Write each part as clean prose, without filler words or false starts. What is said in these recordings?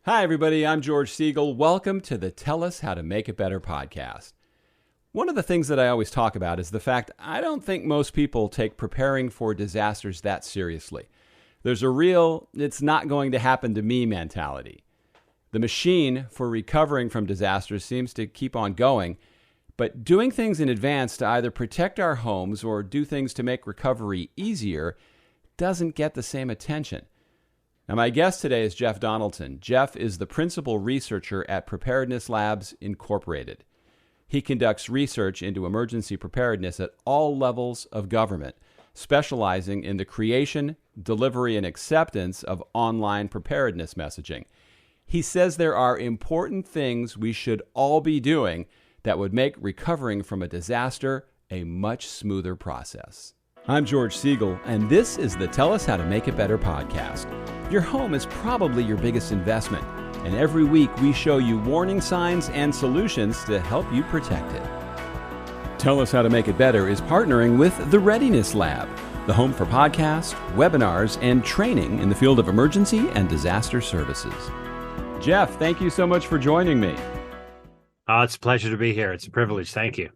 Hi, everybody. I'm George Siegal. Welcome to the Tell Us How to Make It Better podcast. One of the things that I always talk about is the fact I don't think most people take preparing for disasters that seriously. There's a real, it's not going to happen to me mentality. The machine for recovering from disasters seems to keep on going, but doing things in advance to either protect our homes or do things to make recovery easier doesn't get the same attention. Now, my guest today is Jeff Donaldson. Jeff is the principal researcher at Preparedness Labs, Incorporated. He conducts research into emergency preparedness at all levels of government, specializing in the creation, delivery, and acceptance of online preparedness messaging. He says there are important things we should all be doing that would make recovering from a disaster a much smoother process. I'm George Siegal, and this is the Tell Us How to Make It Better podcast. Your home is probably your biggest investment, and every week we show you warning signs and solutions to help you protect it. Tell Us How to Make It Better is partnering with the Preparedness Lab, the home for podcasts, webinars, and training in the field of emergency and disaster services. Jeff, thank you so much for joining me. It's a pleasure to be here. It's a privilege. Thank you.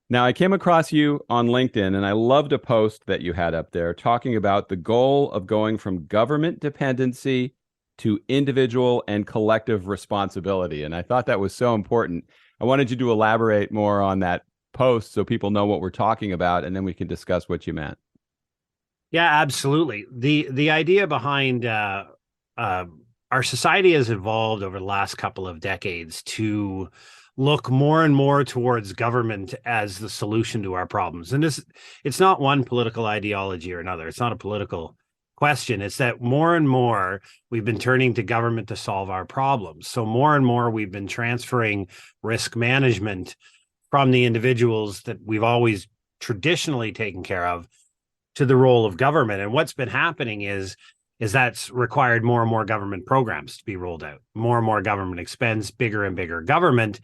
Now, I came across you on LinkedIn, and I loved a post that you had up there talking about the goal of going from government dependency to individual and collective responsibility. And I thought that was so important. I wanted you to elaborate more on that post so people know what we're talking about, and then we can discuss what you meant. Yeah, absolutely. The idea behind our society has evolved over the last couple of decades to look more and more towards government as the solution to our problems. And it's not one political ideology or another. It's not a political question. It's that more and more we've been turning to government to solve our problems. So more and more we've been transferring risk management from the individuals that we've always traditionally taken care of to the role of government. And what's been happening is that's required more and more government programs to be rolled out, more and more government expense, bigger and bigger government.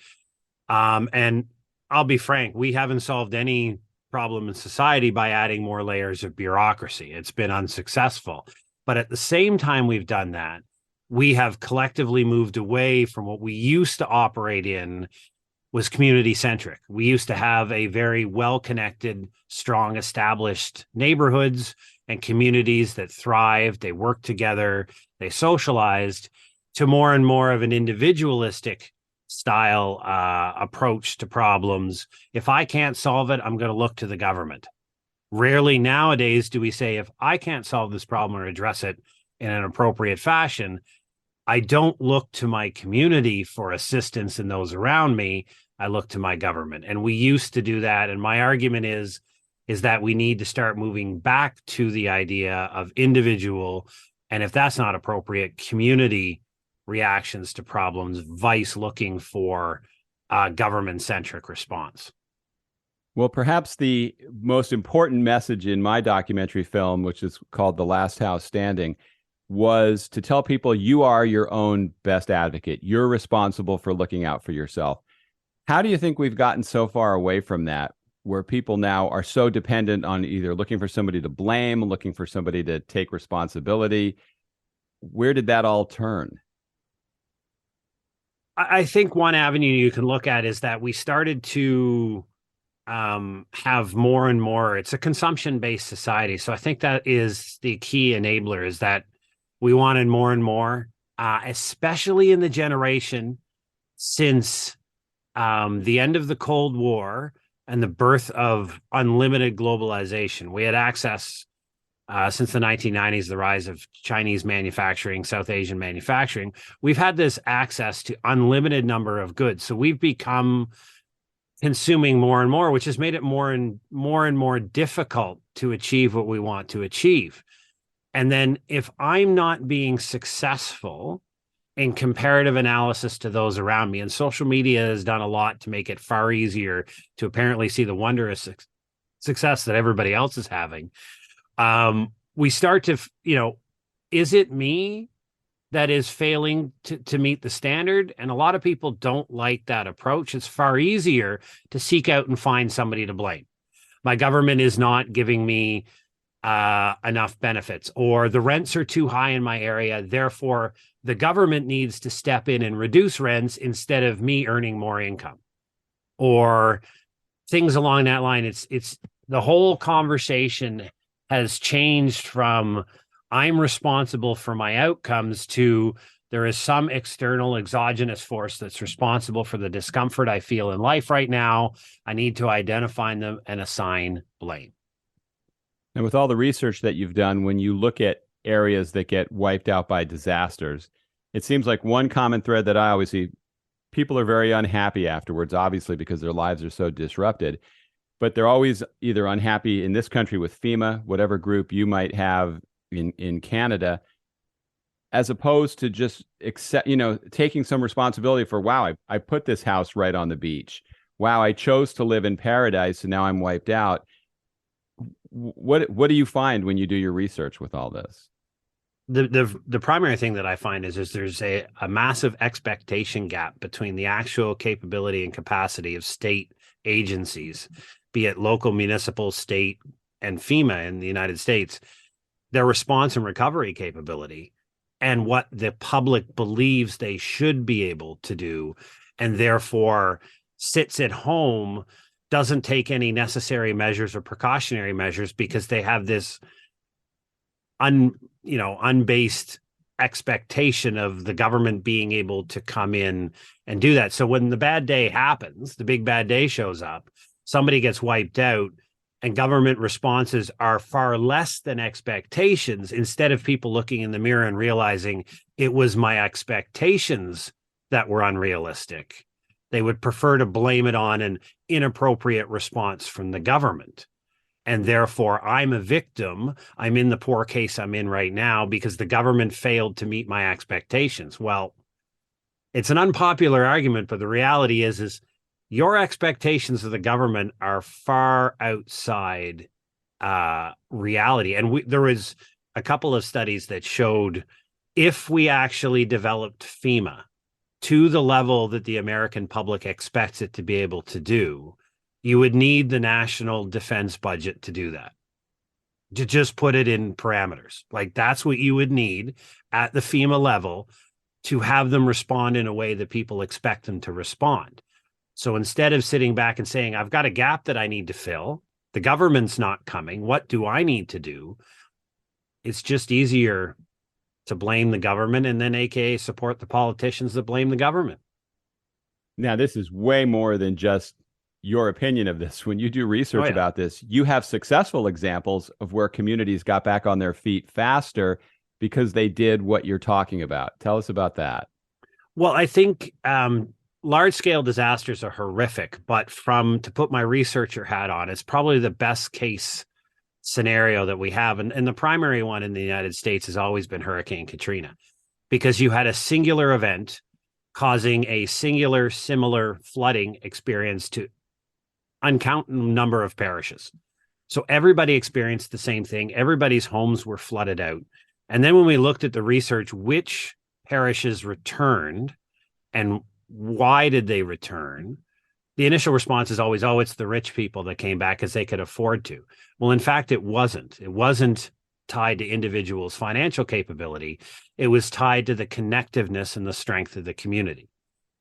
And I'll be frank, we haven't solved any problem in society by adding more layers of bureaucracy. It's been unsuccessful. But at the same time we've done that, we have collectively moved away from what we used to operate in was community-centric. We used to have a very well-connected, strong, established neighborhoods and communities that thrived, they worked together, they socialized, to more and more of an individualistic style approach to problems. If I can't solve it, I'm going to look to the government. Rarely nowadays do we say, if I can't solve this problem or address it in an appropriate fashion, I don't look to my community for assistance and those around me. I look to my government. And we used to do that. And my argument is that we need to start moving back to the idea of individual, and if that's not appropriate, community reactions to problems, vice looking for a government-centric response. Well, perhaps the most important message in my documentary film, which is called The Last House Standing, was to tell people you are your own best advocate. You're responsible for looking out for yourself. How do you think we've gotten so far away from that, where people now are so dependent on either looking for somebody to blame, looking for somebody to take responsibility? Where did that all turn? I think one avenue you can look at is that we started to have more and more, it's a consumption-based society. So I think that is the key enabler, is that we wanted more and more, especially in the generation since the end of the Cold War and the birth of unlimited globalization. We had access since the 1990s, the rise of Chinese manufacturing, South Asian manufacturing. We've had this access to unlimited number of goods. So we've become consuming more and more, which has made it more and more difficult to achieve what we want to achieve. And then if I'm not being successful in comparative analysis to those around me, and social media has done a lot to make it far easier to apparently see the wondrous success that everybody else is having, we start to, is it me that is failing to meet the standard? And a lot of people don't like that approach. It's far easier to seek out and find somebody to blame. My government is not giving me enough benefits, or the rents are too high in my area, therefore the government needs to step in and reduce rents instead of me earning more income, or things along that line. It's the whole conversation has changed from I'm responsible for my outcomes to there is some external exogenous force that's responsible for the discomfort I feel in life right now. I need to identify them and assign blame. And with all the research that you've done, when you look at areas that get wiped out by disasters, it seems like one common thread that I always see, people are very unhappy afterwards, obviously, because their lives are so disrupted. But they're always either unhappy in this country with FEMA, whatever group you might have in Canada, as opposed to just taking some responsibility for, wow, I put this house right on the beach. Wow, I chose to live in paradise, and now I'm wiped out. What do you find when you do your research with all this? The primary thing that I find is there's a massive expectation gap between the actual capability and capacity of state agencies, be it local, municipal, state, and FEMA in the United States, their response and recovery capability, and what the public believes they should be able to do, and therefore sits at home, doesn't take any necessary measures or precautionary measures because they have this unbased expectation of the government being able to come in and do that. So when the bad day happens, the big bad day shows up, somebody gets wiped out, and government responses are far less than expectations, instead of people looking in the mirror and realizing it was my expectations that were unrealistic. They would prefer to blame it on an inappropriate response from the government. And therefore, I'm a victim. I'm in the poor case I'm in right now because the government failed to meet my expectations. Well, it's an unpopular argument, but the reality is your expectations of the government are far outside reality. And there was a couple of studies that showed if we actually developed FEMA to the level that the American public expects it to be able to do, you would need the national defense budget to do that. To just put it in parameters. Like that's what you would need at the FEMA level to have them respond in a way that people expect them to respond. So instead of sitting back and saying, I've got a gap that I need to fill, the government's not coming, what do I need to do? It's just easier to blame the government and then AKA support the politicians that blame the government. Now, this is way more than just your opinion of this. When you do research about this, you have successful examples of where communities got back on their feet faster because they did what you're talking about. Tell us about that. Well, I think large-scale disasters are horrific, but to put my researcher hat on, it's probably the best case scenario that we have. And the primary one in the United States has always been Hurricane Katrina, because you had a singular event causing a singular, similar flooding experience to uncountable number of parishes. So everybody experienced the same thing. Everybody's homes were flooded out. And then when we looked at the research, which parishes returned and why did they return? The initial response is always, oh, it's the rich people that came back because they could afford to. Well, in fact, it wasn't. It wasn't tied to individuals' financial capability. It was tied to the connectiveness and the strength of the community.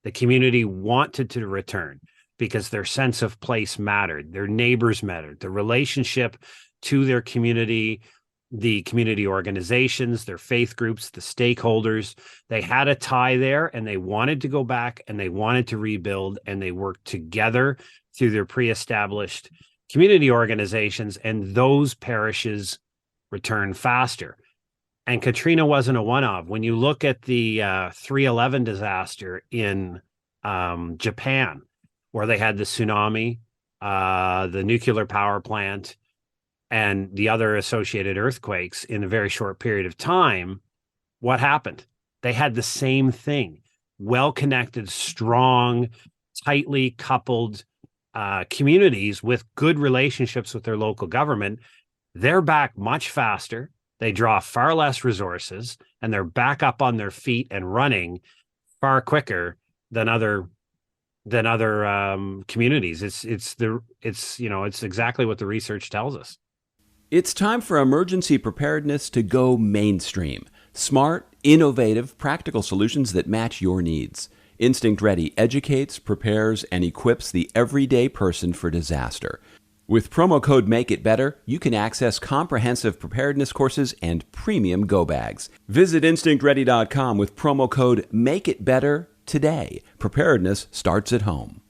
The community wanted to return because their sense of place mattered, their neighbors mattered, the relationship to their community, the community organizations, their faith groups, the stakeholders. They had a tie there and they wanted to go back and they wanted to rebuild, and they worked together through their pre-established community organizations, and those parishes returned faster. And Katrina wasn't a one-off. When you look at the 3/11 disaster in Japan, where they had the tsunami, the nuclear power plant, and the other associated earthquakes in a very short period of time, what happened? They had the same thing. Well-connected, strong, tightly coupled communities with good relationships with their local government. They're back much faster. They draw far less resources, and they're back up on their feet and running far quicker than other communities. It's exactly what the research tells us. It's time for emergency preparedness to go mainstream. Smart, innovative, practical solutions that match your needs. Instinct Ready educates, prepares, and equips the everyday person for disaster. With promo code MAKEITBETTER, you can access comprehensive preparedness courses and premium go bags. Visit InstinctReady.com with promo code MAKEITBETTER today. Preparedness starts at home.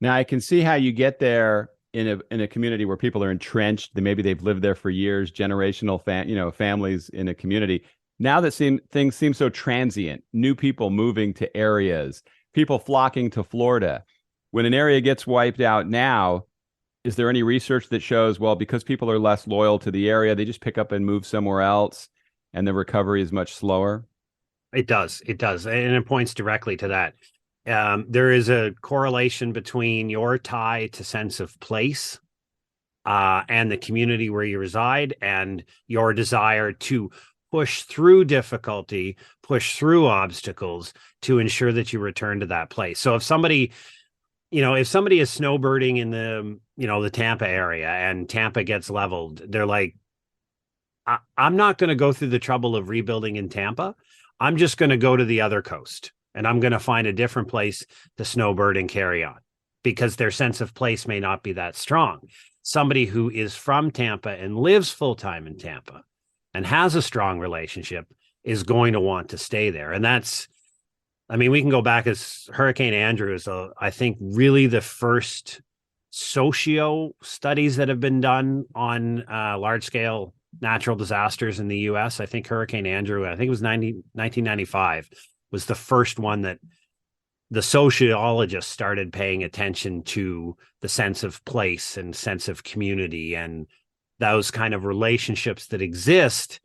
Now, I can see how you get there in a community where people are entrenched. Maybe they've lived there for years, generational families in a community. Now that things seem so transient, new people moving to areas, people flocking to Florida. When an area gets wiped out now, is there any research that shows, well, because people are less loyal to the area, they just pick up and move somewhere else and the recovery is much slower? It does. It does. And it points directly to that. There is a correlation between your tie to sense of place and the community where you reside and your desire to push through difficulty, push through obstacles to ensure that you return to that place. So if somebody is snowbirding in the Tampa area and Tampa gets leveled, they're like, I'm not going to go through the trouble of rebuilding in Tampa. I'm just going to go to the other coast and I'm going to find a different place to snowbird and carry on, because their sense of place may not be that strong. Somebody who is from Tampa and lives full-time in Tampa and has a strong relationship is going to want to stay there. And we can go back as Hurricane Andrew is, I think, really the first socio studies that have been done on large-scale natural disasters in the U.S. I think Hurricane Andrew, I think it was 1995, was the first one that the sociologists started paying attention to the sense of place and sense of community and those kind of relationships that exist.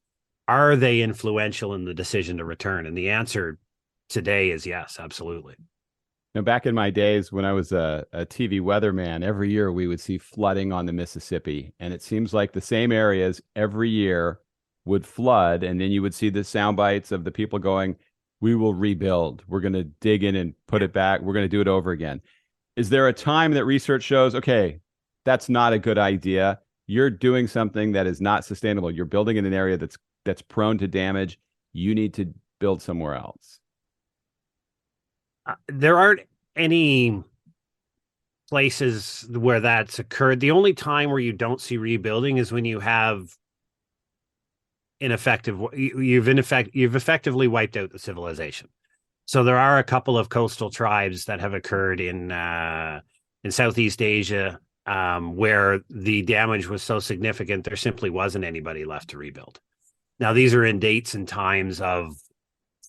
Are they influential in the decision to return? And the answer today is yes, absolutely. Now, back in my days when I was a TV weatherman, every year we would see flooding on the Mississippi. And it seems like the same areas every year would flood. And then you would see the sound bites of the people going, we will rebuild. We're going to dig in and put it back. We're going to do it over again. Is there a time that research shows, okay, that's not a good idea? You're doing something that is not sustainable. You're building in an area that's prone to damage. You need to build somewhere else. There aren't any places where that's occurred. The only time where you don't see rebuilding is when you have you've effectively wiped out the civilization. So there are a couple of coastal tribes that have occurred in Southeast Asia where the damage was so significant there simply wasn't anybody left to rebuild. Now these are in dates and times of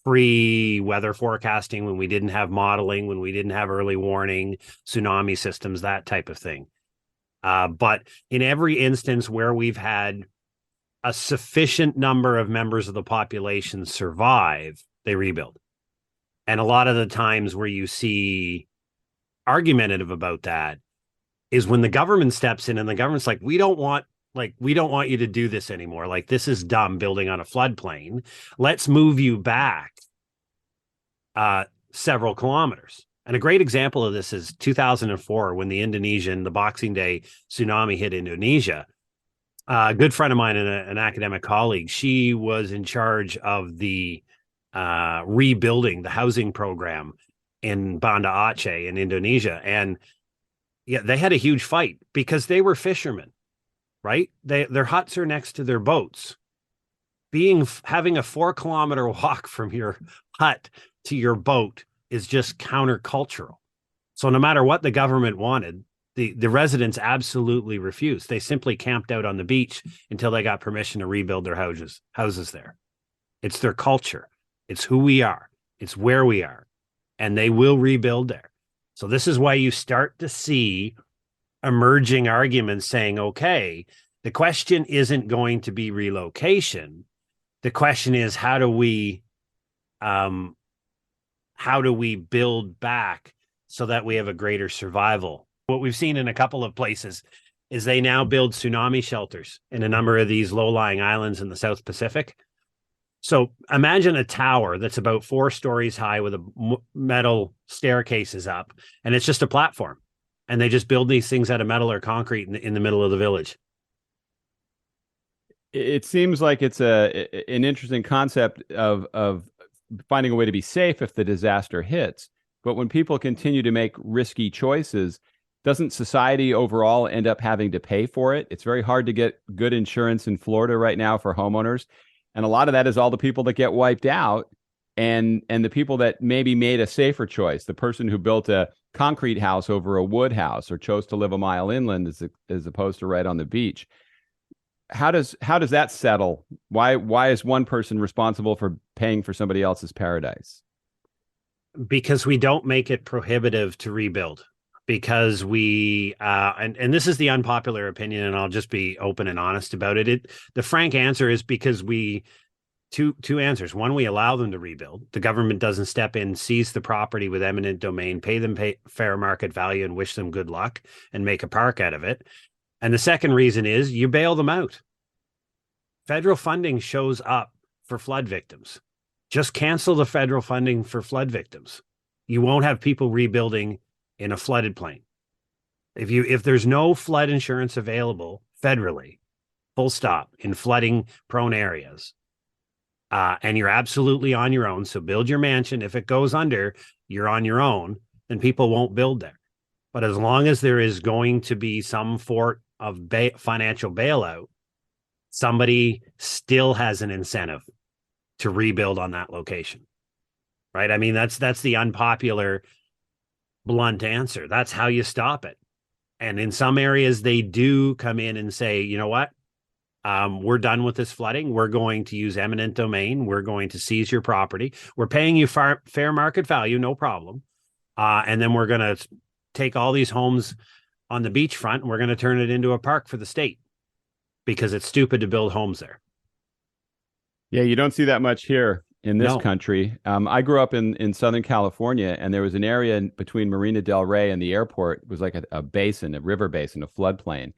pre-weather forecasting, when we didn't have modeling, when we didn't have early warning, tsunami systems, that type of thing. But in every instance where we've had a sufficient number of members of the population survive, they rebuild. And a lot of the times where you see argumentative about that is when the government steps in and the government's like, we don't want you to do this anymore. Like, this is dumb, building on a floodplain. Let's move you back several kilometers. And a great example of this is 2004, when the Boxing Day tsunami hit Indonesia. A good friend of mine and an academic colleague, she was in charge of the rebuilding the housing program in Banda Aceh in Indonesia. And yeah, they had a huge fight because they were fishermen. Right? Their huts are next to their boats. Having a 4-kilometer walk from your hut to your boat is just countercultural. So no matter what the government wanted, the residents absolutely refused. They simply camped out on the beach until they got permission to rebuild their houses there. It's their culture. It's who we are. It's where we are. And they will rebuild there. So this is why you start to see emerging arguments saying, okay, the question isn't going to be relocation. The question is, how do we build back so that we have a greater survival? What we've seen in a couple of places is they now build tsunami shelters in a number of these low-lying islands in the South Pacific. So imagine a tower that's about 4 stories high with a metal staircases up, and it's just a platform. And they just build these things out of metal or concrete in the middle of the village. It seems like it's an interesting concept of finding a way to be safe if the disaster hits. But when people continue to make risky choices, doesn't society overall end up having to pay for it? It's very hard to get good insurance in Florida right now for homeowners. And a lot of that is all the people that get wiped out and the people that maybe made a safer choice. The person who built a concrete house over a wood house or chose to live a mile inland as opposed to right on the beach. How does that settle? Why is one person responsible for paying for somebody else's paradise? Because we don't make it prohibitive to rebuild. Because we and this is the unpopular opinion, and I'll just be open and honest about it. The frank answer is because we two answers. One, we allow them to rebuild. The government doesn't step in, seize the property with eminent domain, pay them fair market value, and wish them good luck and make a park out of it. And the second reason is you bail them out. Federal funding shows up for flood victims. Just cancel the federal funding for flood victims. You won't have people rebuilding in a flooded plain. If there's no flood insurance available federally, full stop, in flooding prone areas, and you're absolutely on your own, so build your mansion. If it goes under, you're on your own, then people won't build there. But as long as there is going to be some sort of financial bailout, somebody still has an incentive to rebuild on that location, right? I mean, that's the unpopular, blunt answer. That's how you stop it. And in some areas, they do come in and say, you know what? We're done with this flooding. We're going to use eminent domain. We're going to seize your property. We're paying you fair market value, no problem. And then we're going to take all these homes on the beachfront and we're going to turn it into a park for the state because it's stupid to build homes there. Yeah, you don't see that much here in this No. country. I grew up in Southern California, and there was an area between Marina del Rey and the airport. It was like a basin, a river basin, a floodplain.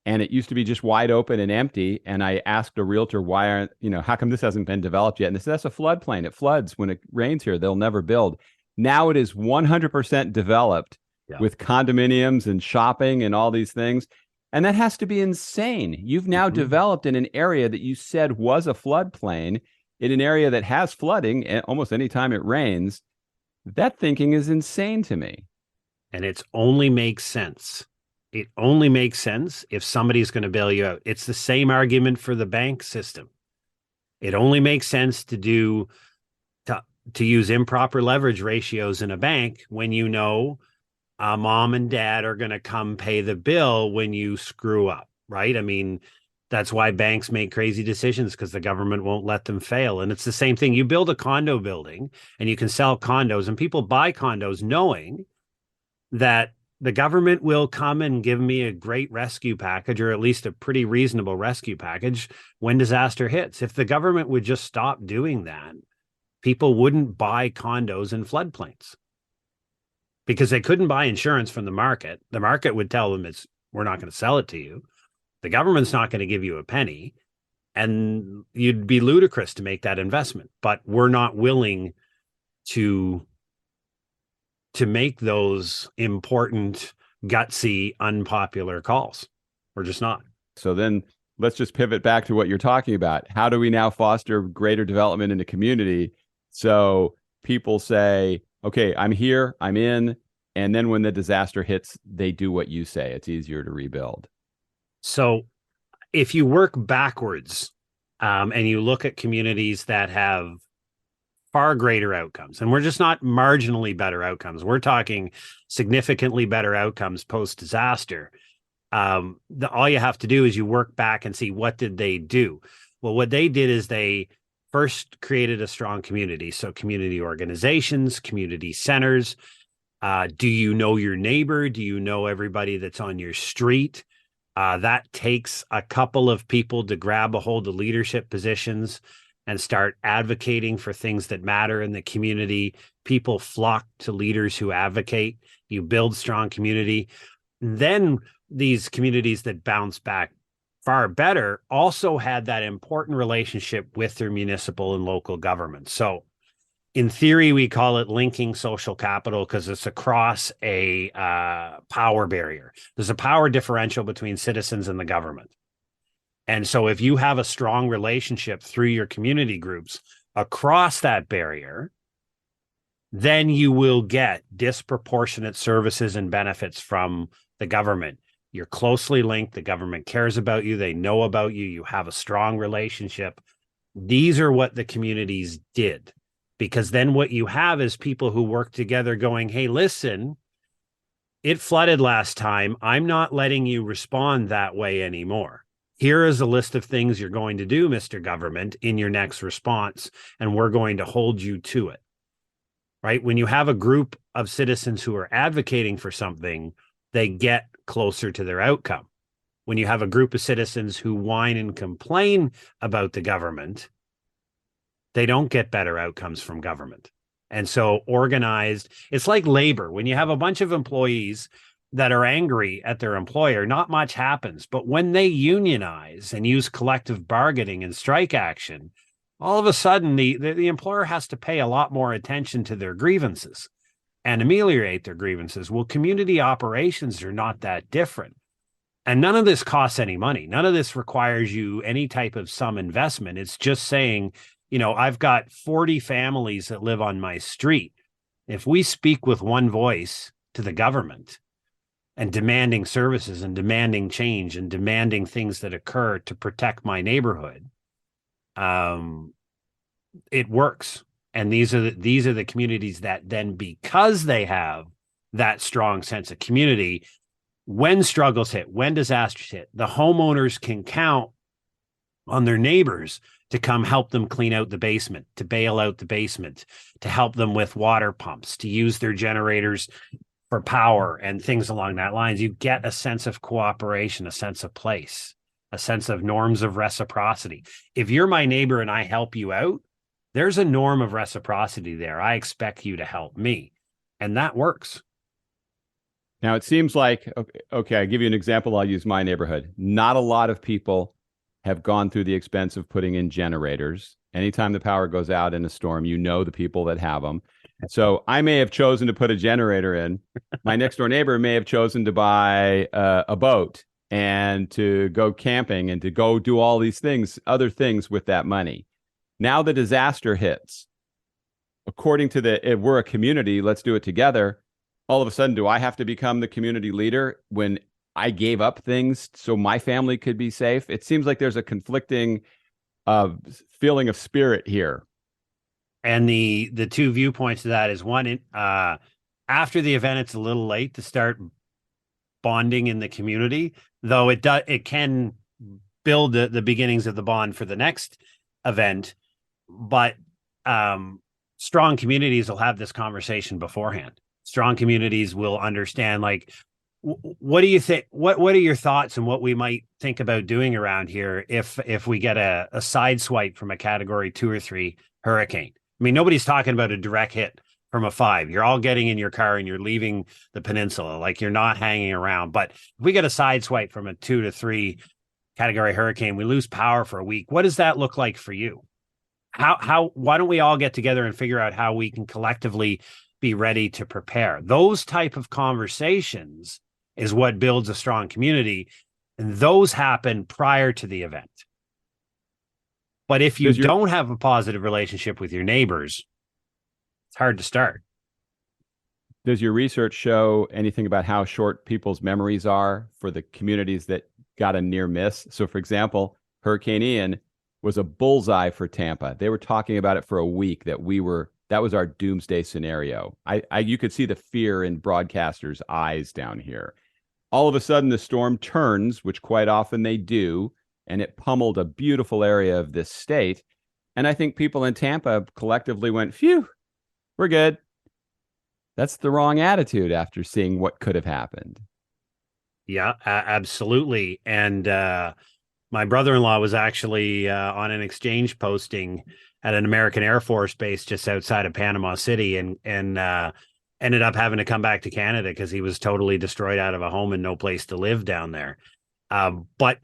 And it used to be just wide open and empty. And I asked a realtor, how come this hasn't been developed yet? And they said, that's a floodplain. It floods when it rains here. They'll never build. Now it is 100% developed with condominiums and shopping and all these things. And that has to be insane. You've now developed in an area that you said was a floodplain, in an area that has flooding almost any time it rains. That thinking is insane to me. And it only makes sense. It only makes sense if somebody's going to bail you out. It's the same argument for the bank system. It only makes sense to use improper leverage ratios in a bank when you know mom and dad are going to come pay the bill when you screw up, right? I mean, that's why banks make crazy decisions, because the government won't let them fail. And it's the same thing. You build a condo building and you can sell condos, and people buy condos knowing that the government will come and give me a great rescue package, or at least a pretty reasonable rescue package when disaster hits. If the government would just stop doing that, people wouldn't buy condos in floodplains because they couldn't buy insurance from the market. The market would tell them we're not going to sell it to you. The government's not going to give you a penny, and you'd be ludicrous to make that investment. But we're not willing to make those important, gutsy, unpopular calls. We're just not. So then let's just pivot back to what you're talking about. How do we now foster greater development in the community so people say, okay, I'm here, I'm in, and then when the disaster hits, they do what you say. It's easier to rebuild. So if you work backwards and you look at communities that have far greater outcomes, and we're just not marginally better outcomes, we're talking significantly better outcomes post-disaster, all you have to do is you work back and see, what did they do? Well, what they did is they first created a strong community. So community organizations, community centers. Do you know your neighbor? Do you know everybody that's on your street? That takes a couple of people to grab a hold of leadership positions and start advocating for things that matter in the community. People flock to leaders who advocate. You build strong community. Then these communities that bounce back far better also had that important relationship with their municipal and local government. So in theory, we call it linking social capital because it's across a power barrier. There's a power differential between citizens and the government. And so if you have a strong relationship through your community groups across that barrier, then you will get disproportionate services and benefits from the government. You're closely linked. The government cares about you. They know about you. You have a strong relationship. These are what the communities did, because then what you have is people who work together going, hey, listen, it flooded last time. I'm not letting you respond that way anymore. Here is a list of things you're going to do, Mr. Government, in your next response, and we're going to hold you to it. Right? When you have a group of citizens who are advocating for something, they get closer to their outcome. When you have a group of citizens who whine and complain about the government, they don't get better outcomes from government. And so organized, it's like labor. When you have a bunch of employees that are angry at their employer, not much happens. But when they unionize and use collective bargaining and strike action, all of a sudden the employer has to pay a lot more attention to their grievances and ameliorate their grievances. Well, community operations are not that different. And none of this costs any money. None of this requires you any type of some investment. It's just saying, you know, I've got 40 families that live on my street. If we speak with one voice to the government and demanding services and demanding change and demanding things that occur to protect my neighborhood, it works. And these are the communities that then, because they have that strong sense of community, when struggles hit, when disasters hit, the homeowners can count on their neighbors to come help them clean out the basement, to bail out the basement, to help them with water pumps, to use their generators for power and things along that lines. You get a sense of cooperation, a sense of place, a sense of norms of reciprocity. If you're my neighbor and I help you out, there's a norm of reciprocity there. I expect you to help me. And that works. Now, it seems like, okay, I'll give you an example. I'll use my neighborhood. Not a lot of people have gone through the expense of putting in generators. Anytime the power goes out in a storm, you know the people that have them. So I may have chosen to put a generator in. My next door neighbor may have chosen to buy a boat and to go camping and to go do all these things, other things with that money. Now the disaster hits. According to if we're a community, let's do it together. All of a sudden, do I have to become the community leader when I gave up things so my family could be safe? It seems like there's a conflicting feeling of spirit here. And the two viewpoints to that is one, after the event, it's a little late to start bonding in the community, though it can build the beginnings of the bond for the next event. But strong communities will have this conversation beforehand. Strong communities will understand, like, what do you think? What are your thoughts and what we might think about doing around here if we get a side swipe from a category 2 or 3 hurricane? I mean, nobody's talking about a direct hit from a 5. You're all getting in your car and you're leaving the peninsula. Like, you're not hanging around. But if we get a side swipe from a 2 to 3 category hurricane, we lose power for a week. What does that look like for you? Why don't we all get together and figure out how we can collectively be ready to prepare? Those type of conversations is what builds a strong community. And those happen prior to the event. But if you don't have a positive relationship with your neighbors, it's hard to start. Does your research show anything about how short people's memories are for the communities that got a near miss? So, for example, Hurricane Ian was a bullseye for Tampa. They were talking about it for a week, that was our doomsday scenario. You could see the fear in broadcasters' eyes down here. All of a sudden, the storm turns, which quite often they do, and it pummeled a beautiful area of this state. And I think people in Tampa collectively went, phew, we're good. That's the wrong attitude after seeing what could have happened. Yeah, absolutely. And my brother-in-law was actually on an exchange posting at an American Air Force base just outside of Panama City, and ended up having to come back to Canada because he was totally destroyed out of a home and no place to live down there. But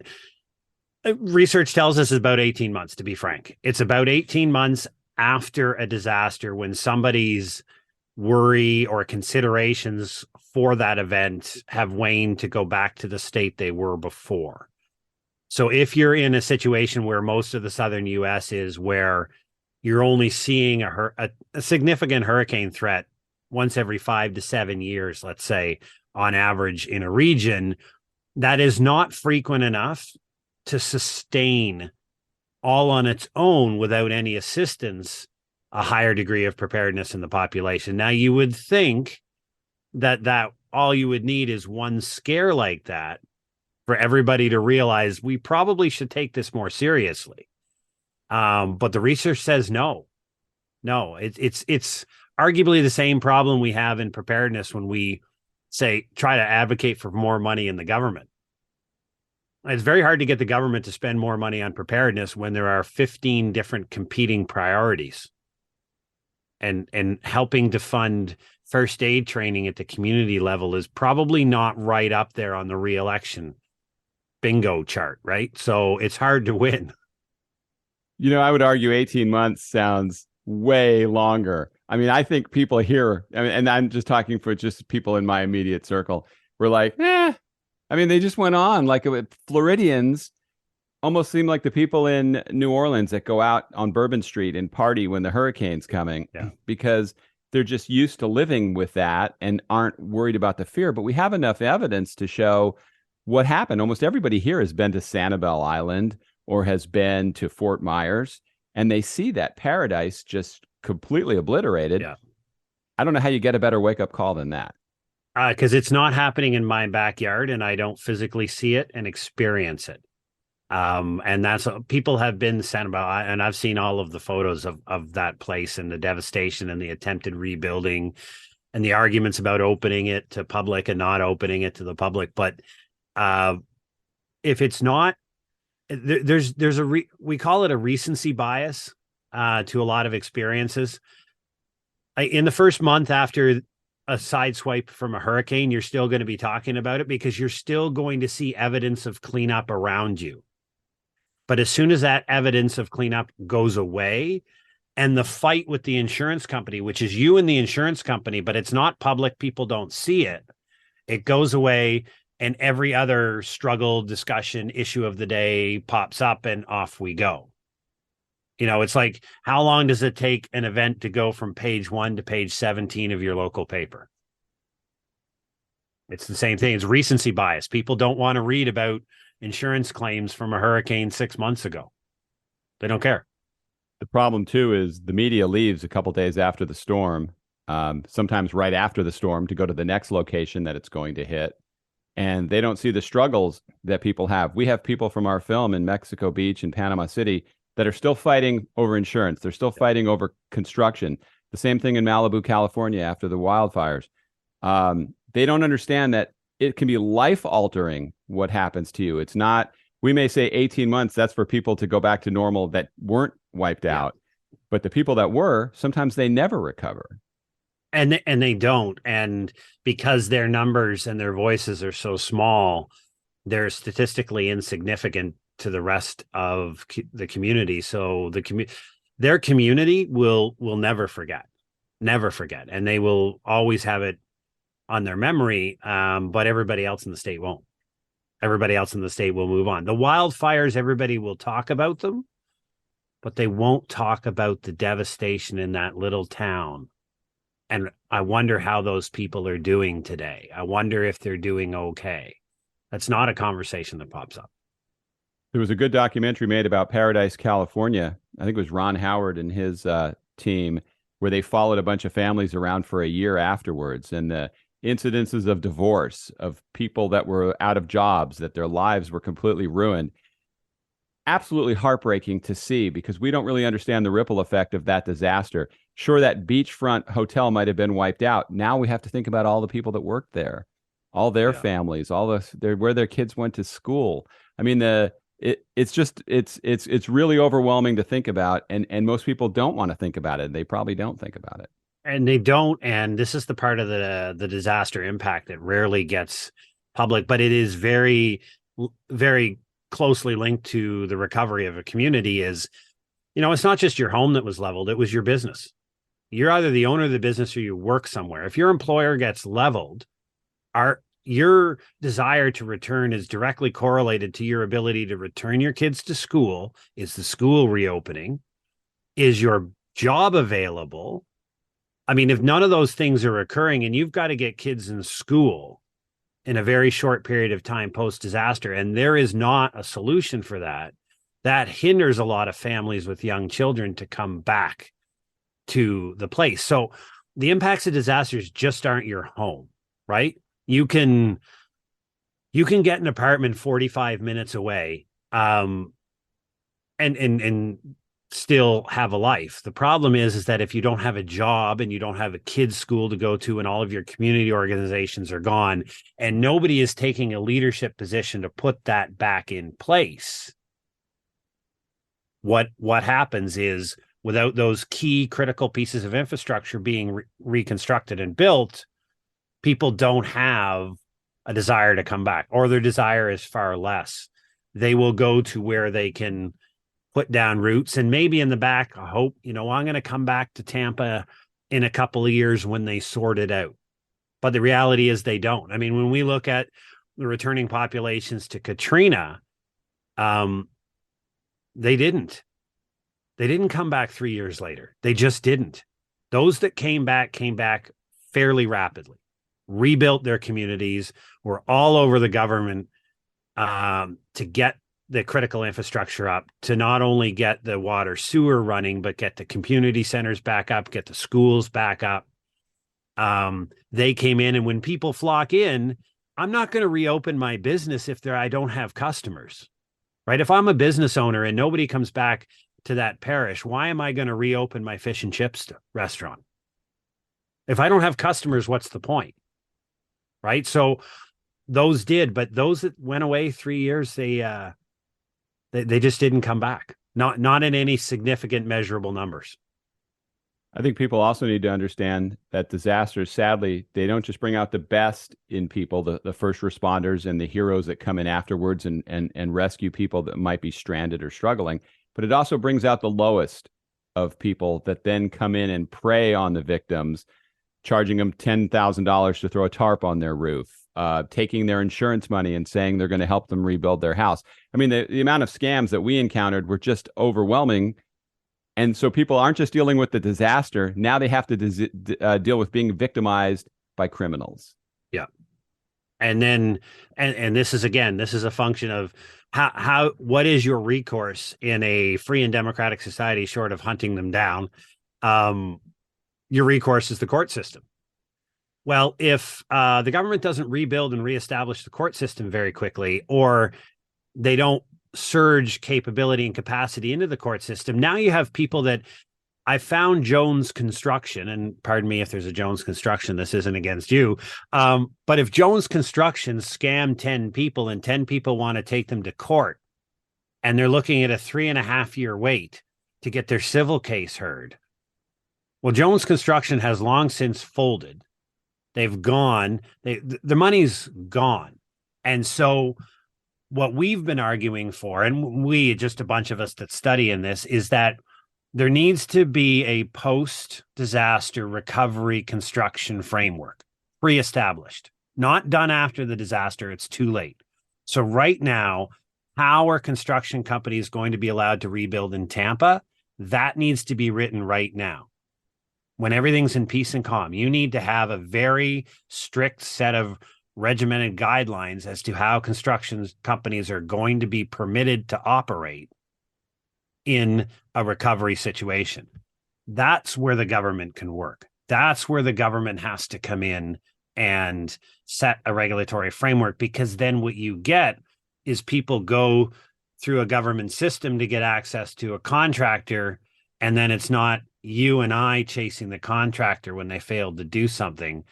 research tells us it's about 18 months, to be frank. It's about 18 months after a disaster when somebody's worry or considerations for that event have waned to go back to the state they were before. So if you're in a situation where most of the southern US is where you're only seeing a significant hurricane threat once every 5 to 7 years, let's say, on average in a region, that is not frequent enough to sustain all on its own without any assistance a higher degree of preparedness in the population. Now, you would think that all you would need is one scare like that for everybody to realize we probably should take this more seriously. But the research says no. It's arguably the same problem we have in preparedness when we say try to advocate for more money in the government. It's very hard to get the government to spend more money on preparedness when there are 15 different competing priorities. And helping to fund first aid training at the community level is probably not right up there on the re-election bingo chart, right? So it's hard to win. I would argue 18 months sounds way longer. I mean, I think people here, and I'm just talking for just people in my immediate circle, were like, I mean, they just went on. Like Floridians almost seem like the people in New Orleans that go out on Bourbon Street and party when the hurricane's coming, because they're just used to living with that and aren't worried about the fear. But we have enough evidence to show what happened. Almost everybody here has been to Sanibel Island or has been to Fort Myers, and they see that paradise just completely obliterated. Yeah. I don't know how you get a better wake-up call than that. Because it's not happening in my backyard, and I don't physically see it and experience it. And that's people have been to Sanibel, and I've seen all of the photos of that place and the devastation and the attempted rebuilding and the arguments about opening it to public and not opening it to the public. But if it's not, we call it a recency bias to a lot of experiences. In the first month after a sideswipe from a hurricane, you're still going to be talking about it because you're still going to see evidence of cleanup around you. But as soon as that evidence of cleanup goes away and the fight with the insurance company, which is you and the insurance company, but it's not public, people don't see it, it goes away, and every other struggle, discussion, issue of the day pops up and off we go. It's like, how long does it take an event to go from page 1 to page 17 of your local paper? It's the same thing. It's recency bias. People don't want to read about insurance claims from a hurricane 6 months ago. They don't care. The problem, too, is the media leaves a couple days after the storm, sometimes right after the storm, to go to the next location that it's going to hit. And they don't see the struggles that people have. We have people from our film in Mexico Beach and Panama City that are still fighting over insurance. They're still fighting over construction. The same thing in Malibu, California, after the wildfires. They don't understand that it can be life-altering what happens to you. It's not, we may say 18 months, that's for people to go back to normal that weren't wiped out. But the people that were, sometimes they never recover. And they don't. And because their numbers and their voices are so small, they're statistically insignificant to the rest of the community. So their community will never forget, and they will always have it on their memory. But everybody else in the state won't. Everybody else in the state will move on. The wildfires, everybody will talk about them, but they won't talk about the devastation in that little town. And I wonder how those people are doing today. I wonder if they're doing okay. That's not a conversation that pops up. There was a good documentary made about Paradise, California. I think it was Ron Howard and his team, where they followed a bunch of families around for a year afterwards. And the incidences of divorce, of people that were out of jobs, that their lives were completely ruined. Absolutely heartbreaking to see, because we don't really understand the ripple effect of that disaster. Sure, that beachfront hotel might have been wiped out. Now we have to think about all the people that worked there, all their families, where their kids went to school. I mean, it's really overwhelming to think about, and most people don't want to think about it. They probably don't think about it. And they don't. And this is the part of the disaster impact that rarely gets public, but it is very, very closely linked to the recovery of a community. Is, it's not just your home that was leveled, it was your business. You're either the owner of the business or you work somewhere. If your employer gets leveled, your desire to return is directly correlated to your ability to return your kids to school. Is the school reopening? Is your job available? I mean, if none of those things are occurring and you've got to get kids in school in a very short period of time post-disaster, and there is not a solution for that, that hinders a lot of families with young children to come back to the place. So the impacts of disasters just aren't your home, right? You can get an apartment 45 minutes away, and still have a life. The problem is that if you don't have a job and you don't have a kid's school to go to and all of your community organizations are gone and nobody is taking a leadership position to put that back in place, what happens is, without those key critical pieces of infrastructure being reconstructed and built, people don't have a desire to come back, or their desire is far less. They will go to where they can put down roots, and maybe in the back, I hope, I'm going to come back to Tampa in a couple of years when they sort it out. But the reality is they don't. I mean, when we look at the returning populations to Katrina, they didn't come back 3 years later. They just didn't. Those that came back fairly rapidly, rebuilt their communities, were all over the government to get the critical infrastructure up, to not only get the water sewer running, but get the community centers back up, get the schools back up. They came in, and when people flock in, I'm not going to reopen my business if I don't have customers, right? If I'm a business owner and nobody comes back to that parish, why am I going to reopen my fish and chips restaurant? If I don't have customers, what's the point? Right? So those did, but those that went away 3 years, they just didn't come back. Not in any significant measurable numbers. I think people also need to understand that disasters, sadly, they don't just bring out the best in people, the first responders and the heroes that come in afterwards and rescue people that might be stranded or struggling, but it also brings out the lowest of people that then come in and prey on the victims, charging them $10,000 to throw a tarp on their roof, taking their insurance money and saying they're going to help them rebuild their house. I mean, the amount of scams that we encountered were just overwhelming. And so people aren't just dealing with the disaster. Now they have to deal with being victimized by criminals. Yeah. And then, and this is a function of what is your recourse in a free and democratic society short of hunting them down? Your recourse is the court system. Well, if the government doesn't rebuild and reestablish the court system very quickly, or they don't surge capability and capacity into the court system, now you have people that I found Jones Construction, and pardon me if there's a Jones Construction, this isn't against you. But if Jones Construction scammed 10 people and 10 people want to take them to court, and they're looking at a 3.5-year wait to get their civil case heard, well, Jones Construction has long since folded. They've gone, the money's gone. And so what we've been arguing for, and we, just a bunch of us that study in this, is that there needs to be a post-disaster recovery construction framework, pre-established, not done after the disaster. It's too late. So right now, how are construction companies going to be allowed to rebuild in Tampa? That needs to be written right now. When everything's in peace and calm, you need to have a very strict set of regimented guidelines as to how construction companies are going to be permitted to operate in a recovery situation. That's where the government can work. That's where the government has to come in and set a regulatory framework, because then what you get is people go through a government system to get access to a contractor, and then it's not you and I chasing the contractor when they failed to do something.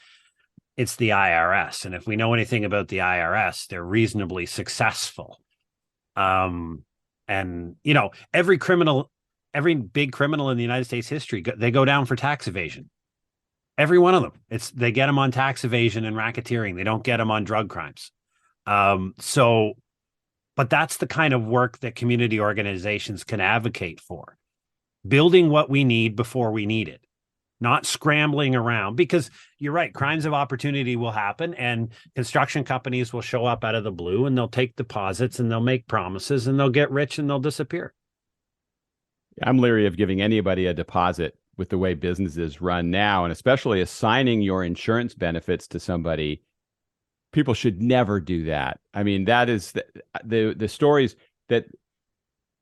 It's the IRS. And if we know anything about the IRS, they're reasonably successful. And, every big criminal in the United States history, they go down for tax evasion. Every one of them. They get them on tax evasion and racketeering. They don't get them on drug crimes. But that's the kind of work that community organizations can advocate for. Building what we need before we need it. not scrambling around, because you're right, crimes of opportunity will happen and construction companies will show up out of the blue and they'll take deposits and they'll make promises and they'll get rich and they'll disappear. I'm leery of giving anybody a deposit with the way businesses run now, and especially assigning your insurance benefits to somebody. People should never do that. I mean, that is the stories that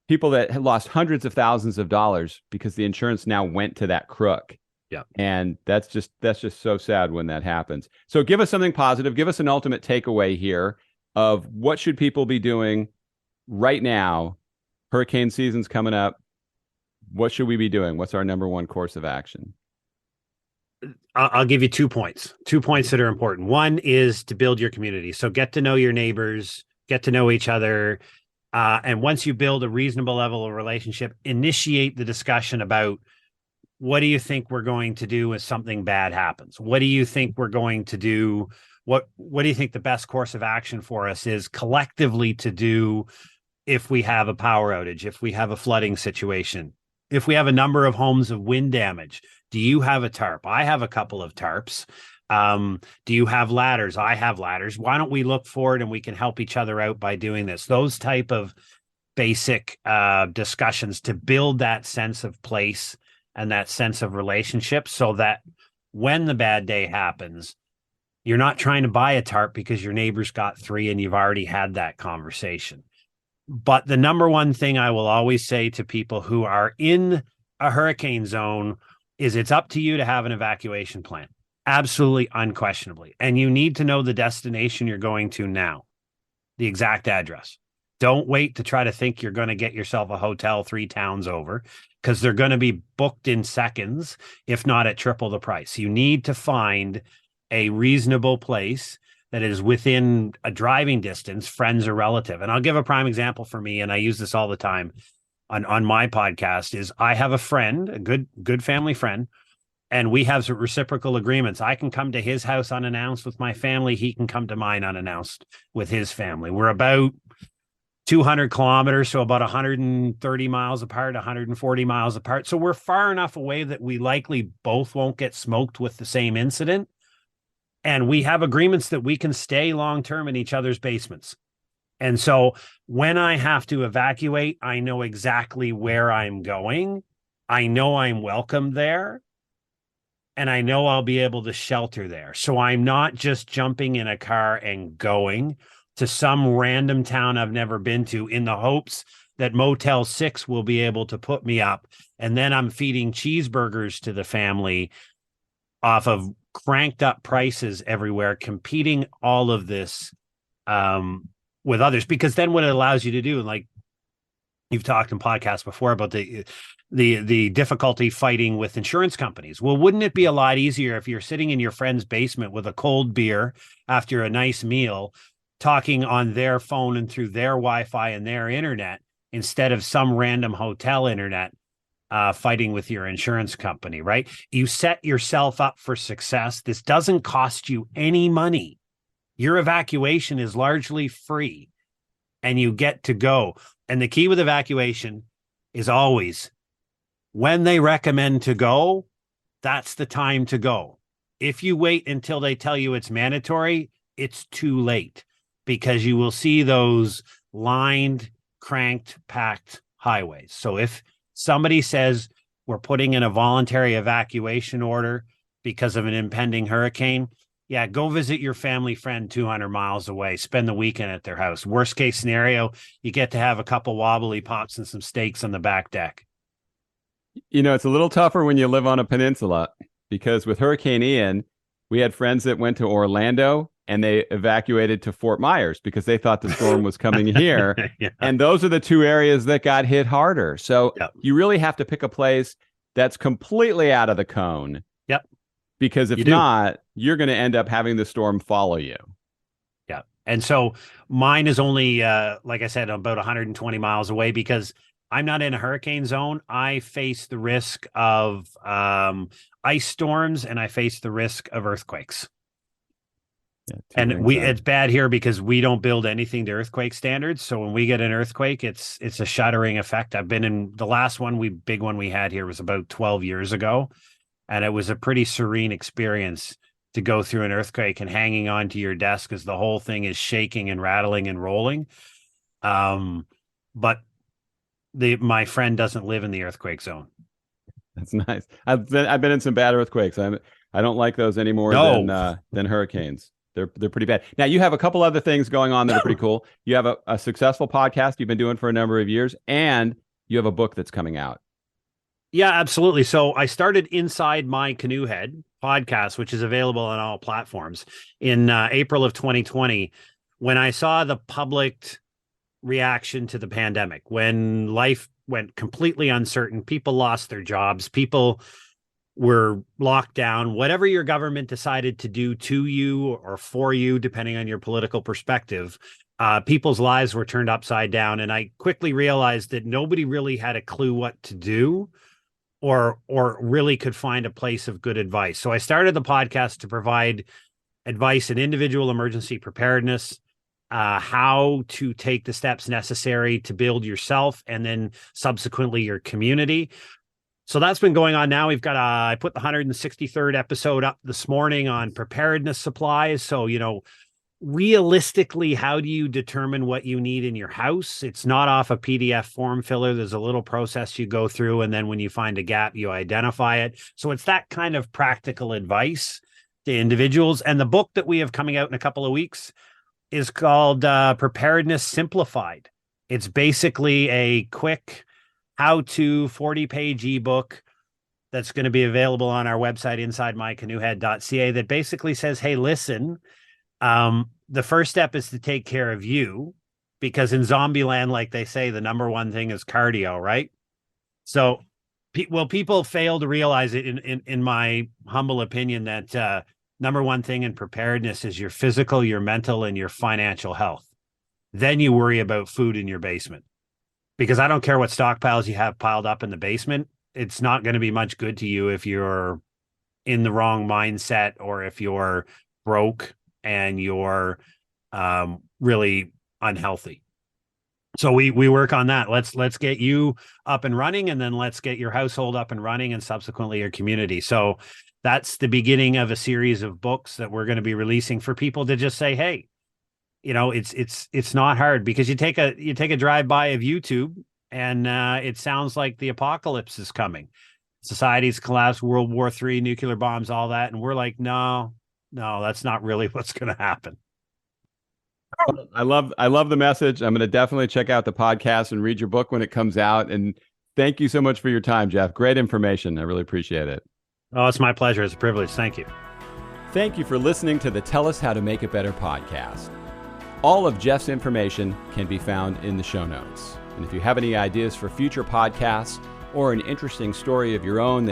people that had lost hundreds of thousands of dollars because the insurance now went to that crook. Yeah. And that's just so sad when that happens. So give us something positive. Give us an ultimate takeaway here of what should people be doing right now. Hurricane season's coming up. What should we be doing? What's our number one course of action? I'll give you 2 points. 2 points that are important. One is to build your community. So get to know your neighbors, get to know each other. And once you build a reasonable level of relationship, initiate the discussion about, what do you think we're going to do if something bad happens? What do you think we're going to do? What do you think the best course of action for us is collectively to do if we have a power outage, if we have a flooding situation, if we have a number of homes of wind damage? Do you have a tarp? I have a couple of tarps. Do you have ladders? I have ladders. Why don't we look forward and we can help each other out by doing this? Those type of basic discussions to build that sense of place and that sense of relationship, so that when the bad day happens, you're not trying to buy a tarp because your neighbor's got 3 and you've already had that conversation. But the number one thing I will always say to people who are in a hurricane zone is, it's up to you to have an evacuation plan. Absolutely, unquestionably. And you need to know the destination you're going to now, the exact address. Don't wait to try to think you're going to get yourself a hotel 3 towns over, because they're going to be booked in seconds, if not at triple the price. You need to find a reasonable place that is within a driving distance, friends or relative. And I'll give a prime example for me, and I use this all the time on my podcast, is I have a friend, a good family friend, and we have reciprocal agreements. I can come to his house unannounced with my family. He can come to mine unannounced with his family. We're about 200 kilometers, so about 130 miles apart, 140 miles apart. So we're far enough away that we likely both won't get smoked with the same incident. And we have agreements that we can stay long-term in each other's basements. And so when I have to evacuate, I know exactly where I'm going. I know I'm welcome there. And I know I'll be able to shelter there. So I'm not just jumping in a car and going to some random town I've never been to in the hopes that Motel 6 will be able to put me up. And then I'm feeding cheeseburgers to the family off of cranked up prices everywhere, competing all of this with others. Because then what it allows you to do, like you've talked in podcasts before about the difficulty fighting with insurance companies. Well, wouldn't it be a lot easier if you're sitting in your friend's basement with a cold beer after a nice meal, talking on their phone and through their Wi-Fi and their internet, instead of some random hotel internet fighting with your insurance company, right? You set yourself up for success. This doesn't cost you any money. Your evacuation is largely free and you get to go. And the key with evacuation is always, when they recommend to go, that's the time to go. If you wait until they tell you it's mandatory, it's too late, because you will see those lined, cranked, packed highways. So if somebody says we're putting in a voluntary evacuation order because of an impending hurricane, yeah, go visit your family friend 200 miles away. Spend the weekend at their house. Worst case scenario, you get to have a couple wobbly pops and some steaks on the back deck. You know, it's a little tougher when you live on a peninsula, because with Hurricane Ian, we had friends that went to Orlando and they evacuated to Fort Myers because they thought the storm was coming here. Yeah. And those are the 2 areas that got hit harder. So you really have to pick a place that's completely out of the cone. Yep. Because if not, you're going to end up having the storm follow you. Yeah. And so mine is only, like I said, about 120 miles away, because I'm not in a hurricane zone. I face the risk of ice storms, and I face the risk of earthquakes. Yeah, and it's bad here because we don't build anything to earthquake standards. So when we get an earthquake, it's a shuddering effect. I've been in the last one, big one we had here was about 12 years ago. And it was a pretty serene experience to go through an earthquake and hanging onto your desk as the whole thing is shaking and rattling and rolling. But my friend doesn't live in the earthquake zone. That's nice. I've been in some bad earthquakes. I don't like those any more than hurricanes. They're pretty bad. Now, you have a couple other things going on that are pretty cool. You have a successful podcast you've been doing for a number of years, and you have a book that's coming out. Yeah, absolutely. So I started Inside My Canoe Head podcast, which is available on all platforms, in April of 2020, when I saw the public reaction to the pandemic, when life went completely uncertain, people lost their jobs, people were locked down, whatever your government decided to do to you or for you, depending on your political perspective, people's lives were turned upside down. And I quickly realized that nobody really had a clue what to do or really could find a place of good advice. So I started the podcast to provide advice in individual emergency preparedness, how to take the steps necessary to build yourself and then subsequently your community. So that's been going on now. We've got, I put the 163rd episode up this morning on preparedness supplies. So, realistically, how do you determine what you need in your house? It's not off a PDF form filler. There's a little process you go through. And then when you find a gap, you identify it. So it's that kind of practical advice to individuals. And the book that we have coming out in a couple of weeks is called Preparedness Simplified. It's basically a quick how-to 40-page ebook that's going to be available on our website, insidemycanoehead.ca, that basically says, hey, listen, the first step is to take care of you, because in zombie land, like they say, the number one thing is cardio, right? So, people fail to realize it, in my humble opinion, that number one thing in preparedness is your physical, your mental, and your financial health. Then you worry about food in your basement. Because I don't care what stockpiles you have piled up in the basement, it's not going to be much good to you if you're in the wrong mindset or if you're broke and you're really unhealthy. So we work on that. Let's get you up and running, and then let's get your household up and running, and subsequently your community. So that's the beginning of a series of books that we're going to be releasing for people to just say, hey, it's not hard, because you take a drive-by of YouTube and it sounds like the apocalypse is coming. Society's collapsed, World War III, nuclear bombs, all that. And we're like, no, that's not really what's going to happen. I love the message. I'm going to definitely check out the podcast and read your book when it comes out. And thank you so much for your time, Jeff. Great information. I really appreciate it. Oh, it's my pleasure. It's a privilege. Thank you. Thank you for listening to the Tell Us How to Make It Better podcast. All of Jeff's information can be found in the show notes. And if you have any ideas for future podcasts or an interesting story of your own